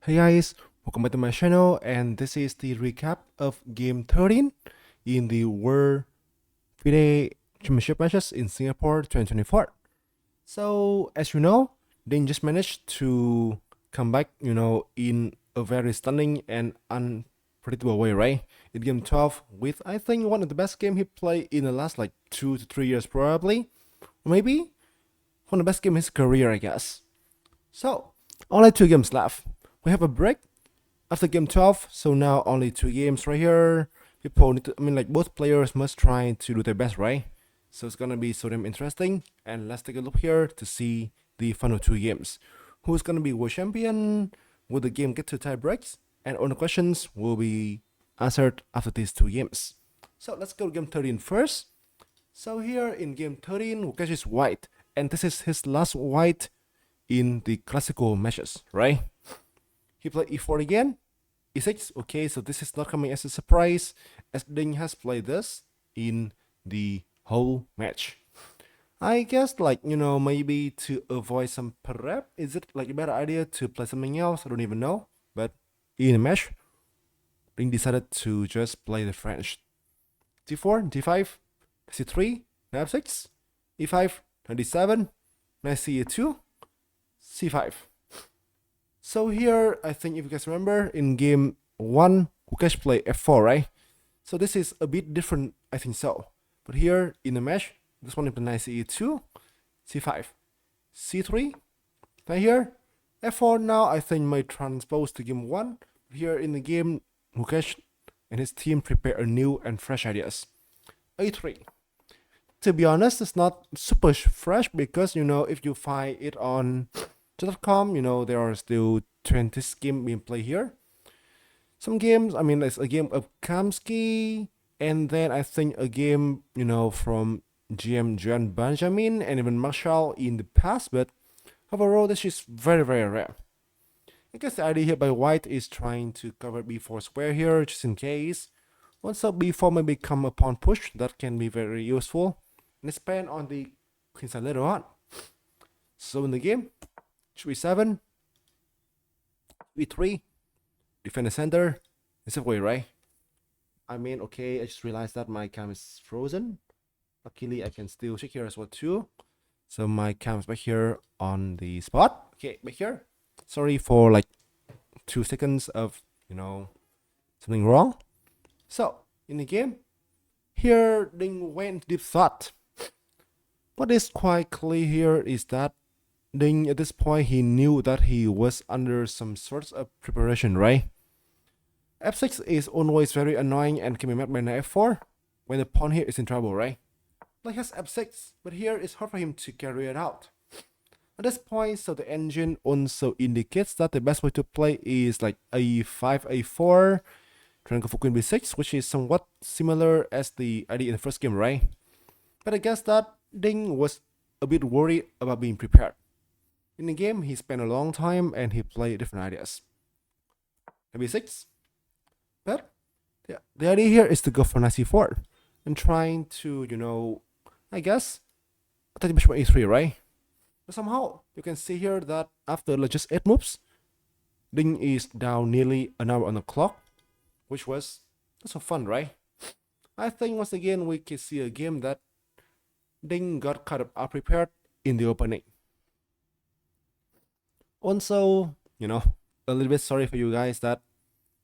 Hey guys, welcome back to my channel, and this is the recap of game 13 in the World FIDE Championship matches in Singapore 2024. So, as you know, Ding just managed to come back, in a very stunning and unpredictable way, right? In game 12, with I think one of the best game he played in the last like 2 to 3 years, probably, or maybe one of the best game in his career, I guess. So, only 2 games left. We have a break after game 12, so now only 2 games right here. People need to, like both players must try to do their best, right? So it's gonna be so damn interesting. And let's take a look here to see the final 2 games. Who's gonna be world champion? Will the game get to tie breaks? And all the questions will be answered after these 2 games. So let's go to game 13 first. So here in game 13, Gukesh is white, and this is his last white in the classical matches, right? He played e4 again, e6. Okay, so this is not coming as a surprise, as Ding has played this in the whole match. I guess, maybe to avoid some prep, is it like a better idea to play something else? I don't even know. But in the match, Ding decided to just play the French. d4, d5, c3, knight f6, e5, knight d7, knight c2, c5. So here, I think if you guys remember, in game 1, Gukesh played f4, right? So this is a bit different, I think so. But here, in the match, this one is knight e2, c5, c3, right here, f4 now I think might transpose to game 1. But here in the game, Gukesh and his team prepare a new and fresh ideas. a3. To be honest, it's not super fresh because, if you find it on .com, there are still 20 games being played here. Some games, there's a game of Kamsky, and then I think a game, from GM John Benjamin and even Marshall in the past, but overall, this is very, very rare. I guess the idea here by white is trying to cover b4 square here, just in case. Also, b4 may become a pawn push, that can be very useful. And expand on the queen side later on. So in the game, e7, e3, defend the center. It's a way, right? Okay, I just realized that my cam is frozen. Luckily, I can still check here as well too. So my cam is back here on the spot. Okay, back here. Sorry for like 2 seconds of, something wrong. So, in the game, here Ding went deep thought. What is quite clear here is that Ding, at this point, he knew that he was under some sorts of preparation, right? f6 is always very annoying and can be met by knight f4 when the pawn here is in trouble, right? Like has f6, but here it's hard for him to carry it out. At this point, so the engine also indicates that the best way to play is like a5, a4, trying to go for queen b6, which is somewhat similar as the idea in the first game, right? But I guess that Ding was a bit worried about being prepared. In the game, he spent a long time and he played different ideas. b6. But the idea here is to go for knight c4 and trying to, I guess, attack the bishop on a3, right? But somehow, you can see here that after just 8 moves, Ding is down nearly an hour on the clock, which was so fun, right? I think once again we can see a game that Ding got kind of unprepared in the opening. Also, a little bit sorry for you guys that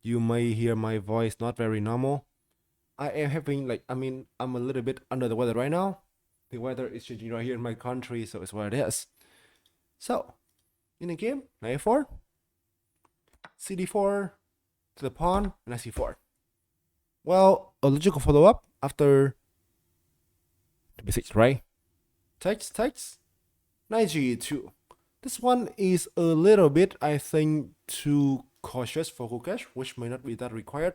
you may hear my voice not very normal. I am having I'm a little bit under the weather right now. The weather is changing right here in my country, so it's what it is. So, in the game, knight a4, cd4 to the pawn, and c4. Well, a logical follow-up after the b6, right? Takes, knight g2. This one is a little bit, I think, too cautious for Gukesh, which may not be that required.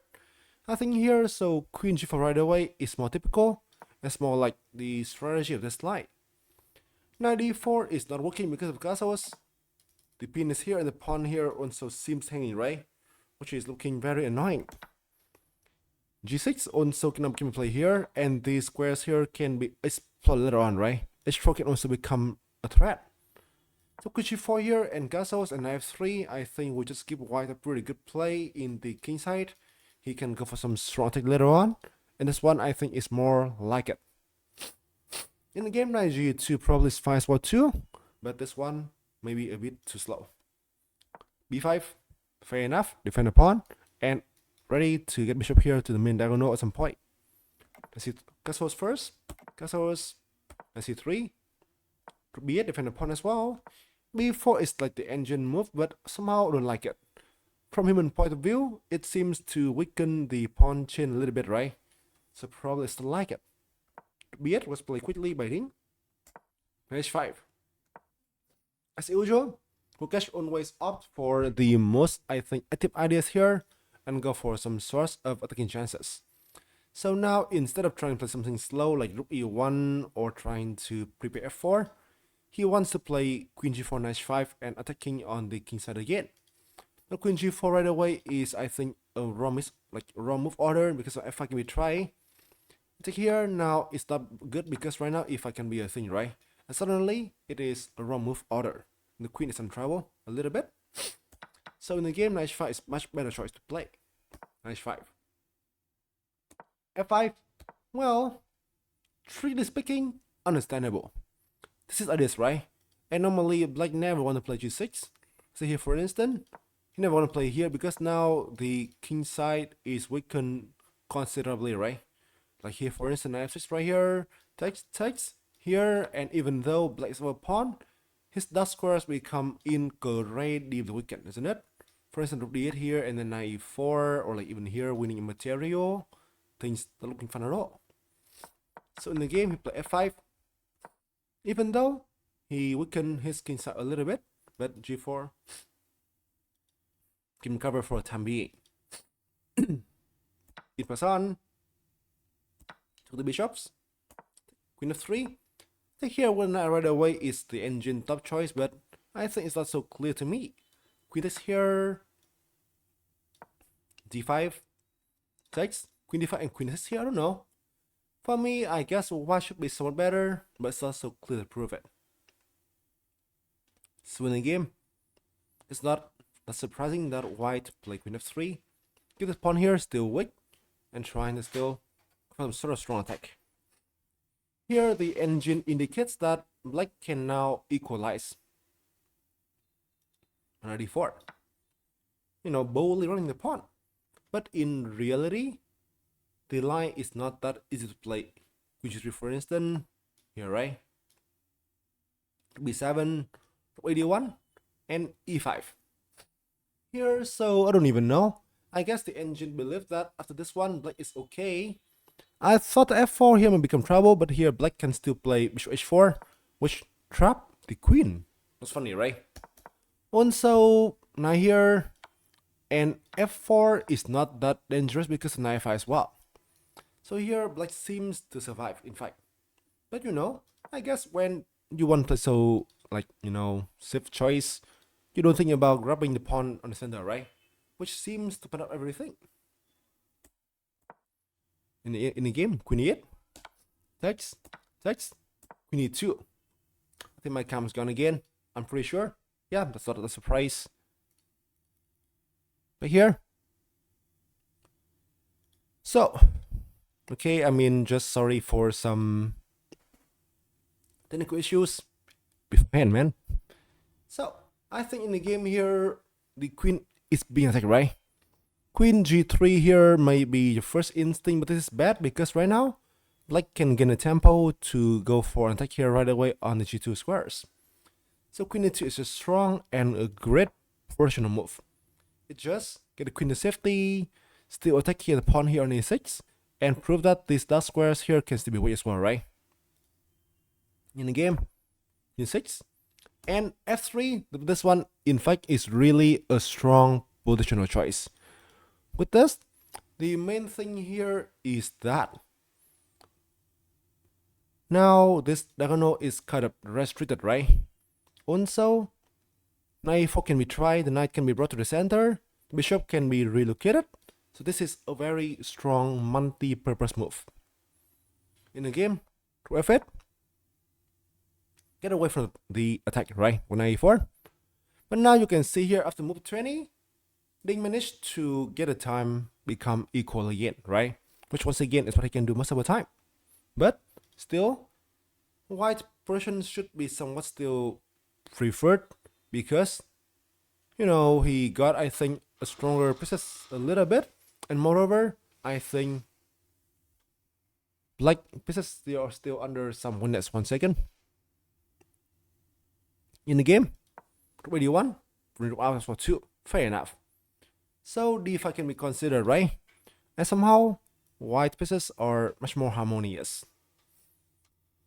I think here, so queen g4 right away is more typical. It's more like the strategy of this slide. Knight d4 is not working because of castles. The pin is here and the pawn here also seems hanging, right? Which is looking very annoying. g6 also can be played here, and these squares here can be explored later on, right? h4 can also become a threat. So queen g4 here and castles and knife 3. I think we just give white a pretty good play in the king side. He can go for some strong attack later on. And this one I think is more like it. In the game knight g2 probably is fine as well too. But this one maybe a bit too slow. b5. Fair enough. Defend the pawn. And ready to get bishop here to the main diagonal at some point. Let's see castles first. Castles. Let's see 3. b8 defend the pawn as well. b4 is like the engine move, but somehow I don't like it. From human point of view, it seems to weaken the pawn chain a little bit, right? So probably still like it. b8 was played quickly by Ding. h5. As usual, Gukesh always opt for the most, I think, active ideas here and go for some source of attacking chances. So now, instead of trying to play something slow like rook e1 or trying to prepare f4, he wants to play queen g4, knight h5 and attacking on the king side again. Now queen g4 right away is, I think, a wrong move order because of f5 can be try. Take here now it's not good because right now if I can be a thing, right? And suddenly it is a wrong move order. The queen is in trouble a little bit. So in the game, knight h5 is much better choice to play. Knight h5. f5. Well, strictly speaking, understandable. This is ideas, right? And normally black never want to play g6. So here for instance, he never want to play here because now the king side is weakened considerably, right? Like here for instance, knight f6 right here, takes here, and even though black is over pawn, his dark squares become incredibly weakened, isn't it? For instance, rook d8 here and then knight e4, or like even here winning in material, things not looking fun at all. So in the game, he played f5. Even though he weakened his king side a little bit, but g4 can cover for a time being. It pass on to the bishops. Queen f3. I think here when I right away is the engine top choice, but I think it's not so clear to me. Queen is here. d5 takes. Queen d5 and queen is here. I don't know. For me, I guess white should be somewhat better, but it's not so clear to prove it. So in the game, it's not surprising that white play queen f3. Give this pawn here still weak, and trying to still some sort of strong attack. Here the engine indicates that black can now equalize. Knight d4. You know, boldly running the pawn. But in reality, the line is not that easy to play. Queen g3 for instance, here, right? b7, a1, and e5. Here, so I don't even know. I guess the engine believed that after this one, black is okay. I thought f4 here might become trouble, but here black can still play bishop h4, which trap the queen. That's funny, right? Also, knight here, and f4 is not that dangerous because of knight f5 as well. So here black seems to survive, in fact. But you know, I guess when you want to play so, like, you know, safe choice, you don't think about grabbing the pawn on the center, right? Which seems to put up everything. In the game, queen e8, takes, queen e2. I think my cam's gone again. I'm pretty sure. Yeah, that's not a surprise. But here, so okay, I mean, just sorry for some technical issues beforehand, man. So I think in the game here, the queen is being attacked, right? Queen g3 here may be your first instinct, but this is bad because right now, black can gain a tempo to go for an attack here right away on the g2 squares. So queen e2 is a strong and a great positional move. It just get the queen to safety, still attack here the pawn here on e6, and prove that these dark squares here can still be weak as well, right? In the game, e6, and f3, this one in fact is really a strong positional choice. With this, the main thing here is that now this diagonal is kind of restricted, right? Also, knight e4 can be tried, the knight can be brought to the center, the bishop can be relocated. So this is a very strong multi-purpose move. In the game, through f8, get away from the attack, right? With knight e4. But now you can see here after move 20, they managed to get a time become equal again, right? Which once again is what he can do most of the time. But still, white version should be somewhat still preferred because, you know, he got, I think, a stronger pieces a little bit. And moreover, I think black pieces, they are still under some weakness. 1 second. In the game, rook d1, rook out for 2. Fair enough. So d5 can be considered, right? And somehow, white pieces are much more harmonious.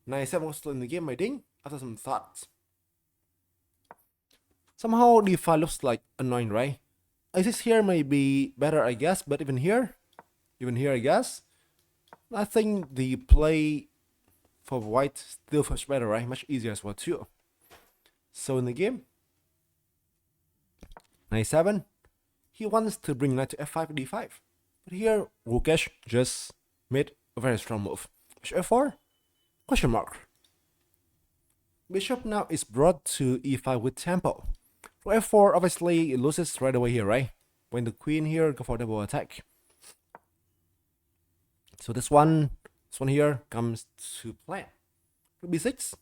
Knight 7 was still in the game, I think, after some thoughts. Somehow d5 looks like annoying, right? A6 here may be better, I guess, but even here, I guess, I think the play for white still much better, right? Much easier as well too. So in the game, knight 7, he wants to bring knight to f5, d5. But here, Gukesh just made a very strong move. Bishop f4? Question mark. Bishop now is brought to e5 with tempo. For f4, obviously, it loses right away here, right? When the queen here go for double attack. So this one here comes to plan. Rook b6.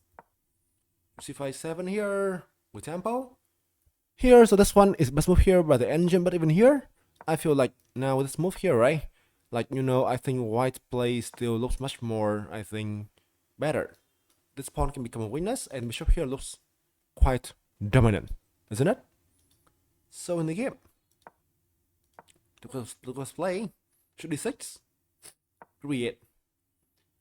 c5 7 here with tempo. Here, so this one is best move here by the engine, but even here, I feel like now with this move here, right? Like, you know, I think white play still looks much more, I think, better. This pawn can become a weakness, and bishop here looks quite dominant, isn't it? So in the game, look what's playing. Should d6, create.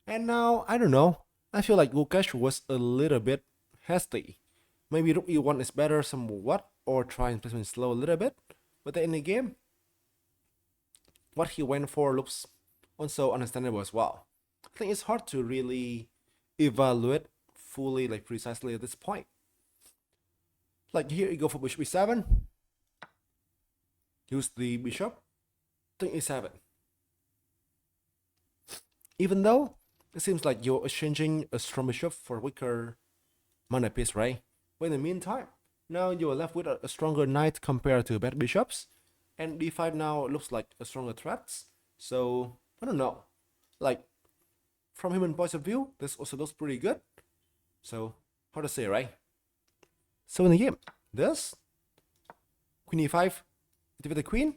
And now, I don't know, I feel like Gukesh was a little bit hasty. Maybe rook e1 is better somewhat, or try and placement slow a little bit. But then in the game, what he went for looks also understandable as well. I think it's hard to really evaluate fully, like precisely at this point. Like here you go for bishop e7. Use the bishop. Think e7. Even though it seems like you're exchanging a strong bishop for a weaker mana piece, right? But in the meantime, now you are left with a stronger knight compared to bad bishops, and d5 now looks like a stronger threat. So I don't know, like from human point of view, this also looks pretty good. So hard to say, right? So in the game, this queen e5, activate the queen,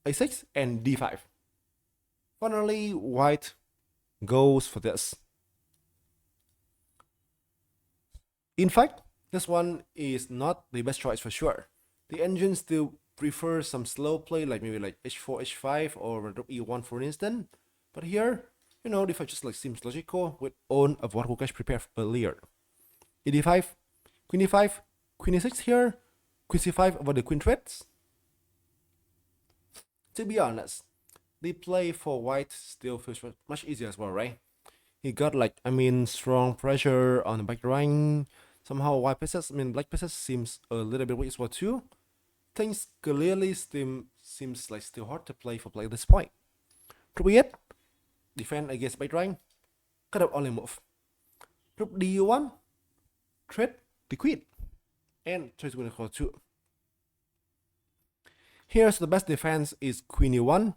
a6, and d5. Finally, white goes for this. In fact, this one is not the best choice for sure. The engine still prefers some slow play, like maybe like h4, h5, or rook e1 for instance. But here, you know, d5 just like seems logical with all of what Gukesh prepared earlier. e5, queen e5, queen e6 here, queen c5 over the queen threats. To be honest, the play for white still feels much easier as well, right? He got like, I mean, strong pressure on the back rank. Somehow white pieces, black pieces seems a little bit weak as well too. Things clearly seems like still hard to play for play at this point. Rook e8, defend against back rank, cut up only move. Rook d1, threat the queen, and try to win a 2. Here's the best defense is queen e1,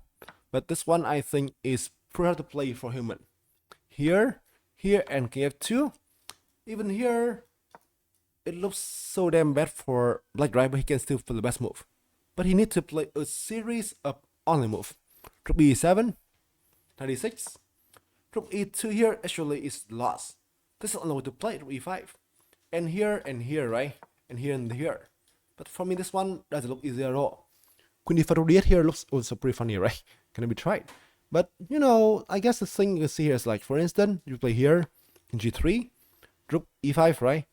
but this one I think is pretty hard to play for human. Here, and kf2, even here, it looks so damn bad for black, right? But he can still play the best move. But he needs to play a series of only move. Rook b7, 96. Rook e2 here actually is lost. This is the only way to play rook e5. And here, right? And here. But for me, this one doesn't look easy at all. Queen e5 rook d8 here looks also pretty funny, right? Can be tried. But, you know, I guess the thing you see here is like, for instance, you play here in g3, rook e5, right?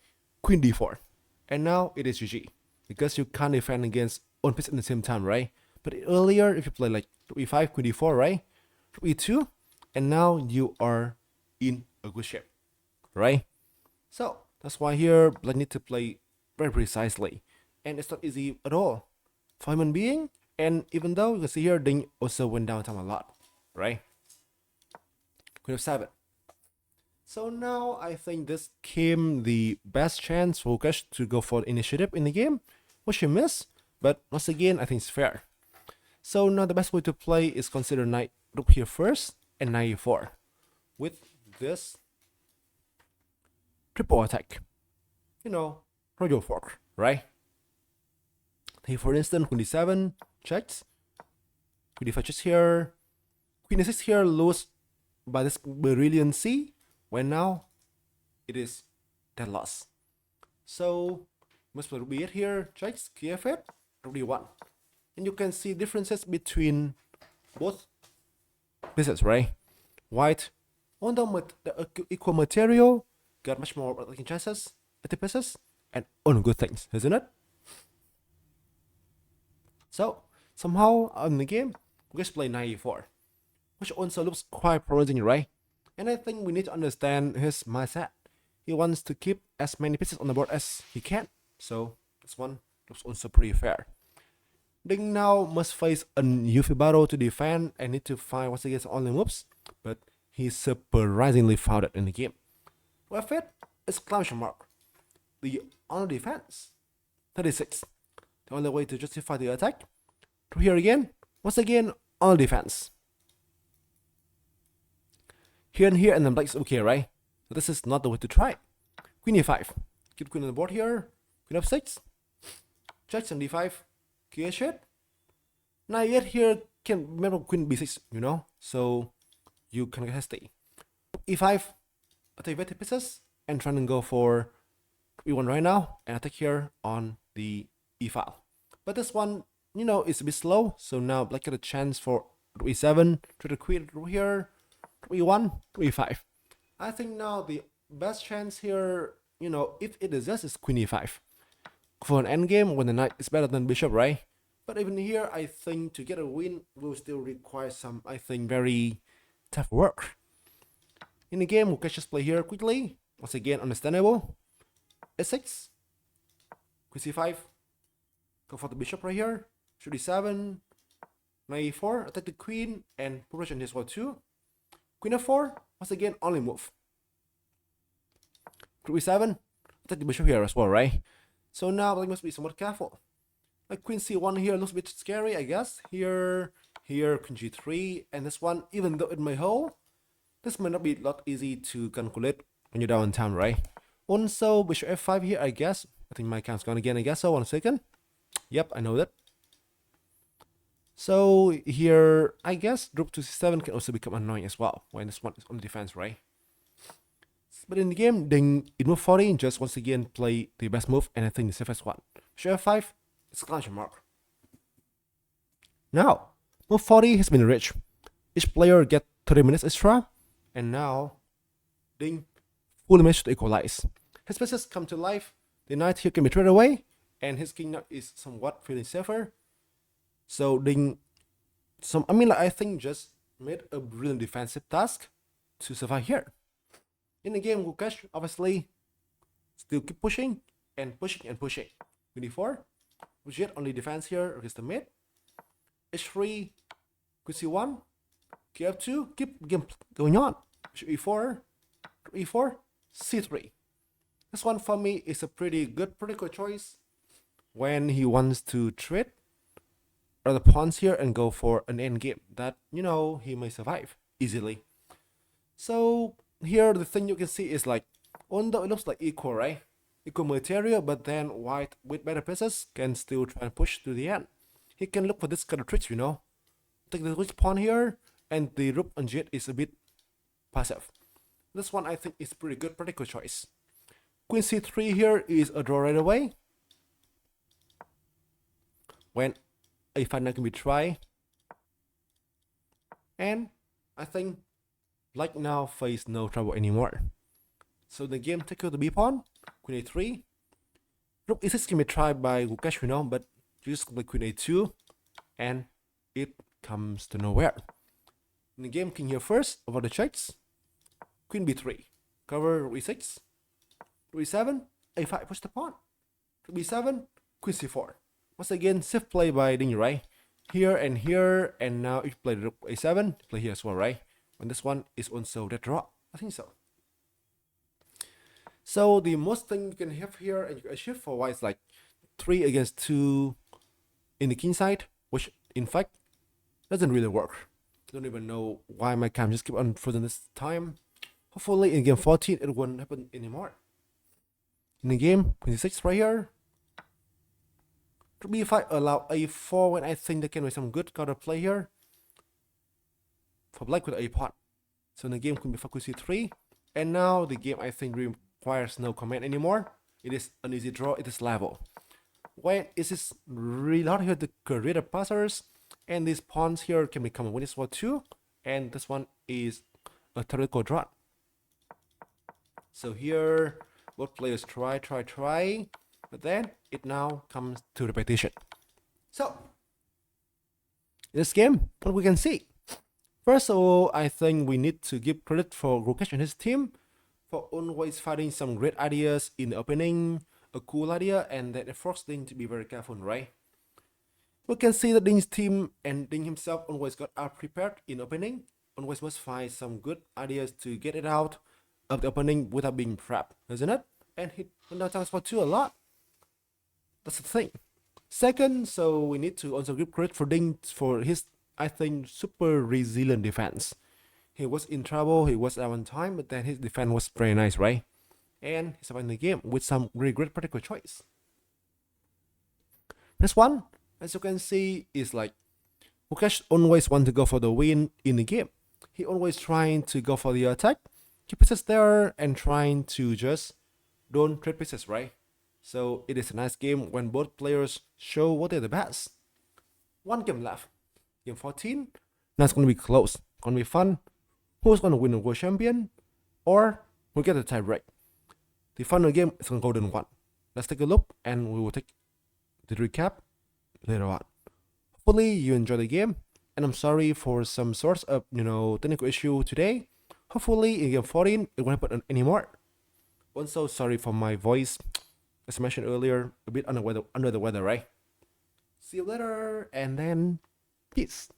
Queen d4. And now it is GG. Because you can't defend against one piece at the same time, right? But earlier, if you play like rook e5, queen d4, right? Rook e2, and now you are in a good shape, right? So, that's why here, black need to play very precisely. And it's not easy at all for human being. And even though you can see here, Ding also went down time a lot, right? Queen of 7. So now I think this came the best chance for Gukesh to go for initiative in the game, which he missed, but once again I think it's fair. So now the best way to play is consider knight rook here first and knight e4 with this triple attack. You know, royal fork, right? Here for instance, queen d7 checks, queen d5 checks here, queen d6 here lose by this brilliancy, when now it is dead loss. So must be it here, checks, kf8, rook d1. And you can see differences between both pieces, right? White on the equal material got much more attacking chances at the pieces and on good things, isn't it? So somehow in the game, we just play knight e4, which also looks quite promising, right? And I think we need to understand his mindset. He wants to keep as many pieces on the board as he can. So this one looks also pretty fair. Ding now must face a UV battle to defend and need to find once again only moves, but he surprisingly found it in the game. With it, exclamation mark. The only defense, 36. The only way to justify the attack. To here again, once again, only defense. Here and then black is okay, right? So this is not the way to try. Queen e5. Keep queen on the board here. Queen f6. Check and d5. Kh8. Now yet here can remember queen b6, you know? So you can hesitate. e5. Attack with the pieces and trying to go for e1 right now and attack here on the e file. But this one, you know, is a bit slow. So now black get a chance for e7, try to queen here, e1, e5. I think now the best chance here, you know, if it exists, is queen e5. For an endgame, when the knight is better than bishop, right? But even here, I think to get a win will still require some, I think, very tough work. In the game, Gukesh just play here quickly. Once again, understandable. e6, queen c5, go for the bishop right here. Shoot d7, knight e4, attack the queen, and progression this one too. Queen f4, once again, only move. Queen e7, attack the bishop here as well, right? So now black must be somewhat careful. Like queen c1 here looks a bit scary, I guess. Here, queen g3, and this one, even though it may hold, this might not be a lot easy to calculate when you're down in time, right? Also, bishop f5 here, I guess. I think my count's gone again, I guess so. 1 second. Yep, I know that. So here, I guess rook to c7 can also become annoying as well when this one is on defense, right? But in the game, then in move 40, just once again play the best move, and I think the safest one. Bishop f5, exclamation mark. Now, move 40 has been reached. Each player get 30 minutes extra, and now, ding, fully managed to equalize. His pieces come to life, the knight here can be traded away, and his king now is somewhat feeling safer. So ding, I think just made a brilliant defensive task to survive here. In the game, Gukesh obviously still keep pushing and pushing and pushing. Queen d4, which yet only defense here against the mid. h3, queen c1, kf2, keep game going on. e4, e4, c3. This one for me is a pretty good political choice when he wants to trade other pawns here and go for an endgame that, you know, he may survive easily. So here the thing you can see is like, although it looks like equal, right? Equal material, but then white with better pieces can still try and push to the end. He can look for this kind of tricks, you know. Take the rich pawn here, and the rook on g8 is a bit passive. This one I think is pretty good political choice. Queen c3 here is a draw right away. When a5 now can be tried. And I think black now face no trouble anymore. So the game take out the b pawn, queen a3. Rook e6 can be tried by Gukesh, you know, but you just play queen a2, and it comes to nowhere. In the game, king here first over the checks. Queen b3, cover rook e6, rook e7, a5, push the pawn. Rook b7, queen c4. Once again, safe play by Ding, right? Here, and now if you play rook a7, play here as well, right? And this one is also dead draw. I think so. So the most thing you can have here and you can achieve for white is like 3 against 2 in the king side, which in fact doesn't really work. I don't even know why my cam just keep on frozen this time. Hopefully in game 14 it won't happen anymore. In the game 26 right here, b5 allow a4 when I think there can be some good counter play here for black with a pawn. So in the game queen b5 queen c3, and now the game I think requires no comment anymore. It is an easy draw. It is level. When it is really hard here to create the passers, and these pawns here can become a winning spot too, and this one is a theoretical draw. So here both players try, but then it now comes to repetition. So in this game, what we can see, first of all, I think we need to give credit for Gukesh and his team for always finding some great ideas in the opening, a cool idea, and that it forced Ding to be very careful, right? We can see that Ding's team and Ding himself always got out prepared in opening, always must find some good ideas to get it out of the opening without being prepped, isn't it? And he went down spot 2 a lot. That's the thing. Second, so we need to also give credit for Ding for his, I think, super resilient defense. He was in trouble, he was at one time, but then his defense was very nice, right? And he survived the game with some really great practical choice. This one, as you can see, is like Gukesh always want to go for the win in the game. He always trying to go for the attack, keep pieces there, and trying to just don't trade pieces, right? So it is a nice game when both players show what they're the best. One game left. Game 14. Now it's gonna be close. Gonna be fun. Who's gonna win the world champion? Or we'll get a tie break. The final game is a golden one. Let's take a look and we will take the recap later on. Hopefully you enjoy the game, and I'm sorry for some sorts of technical issue today. Hopefully in game 14 it won't happen anymore. Also sorry for my voice, as I mentioned earlier, a bit under the weather, right? See you later, and then peace.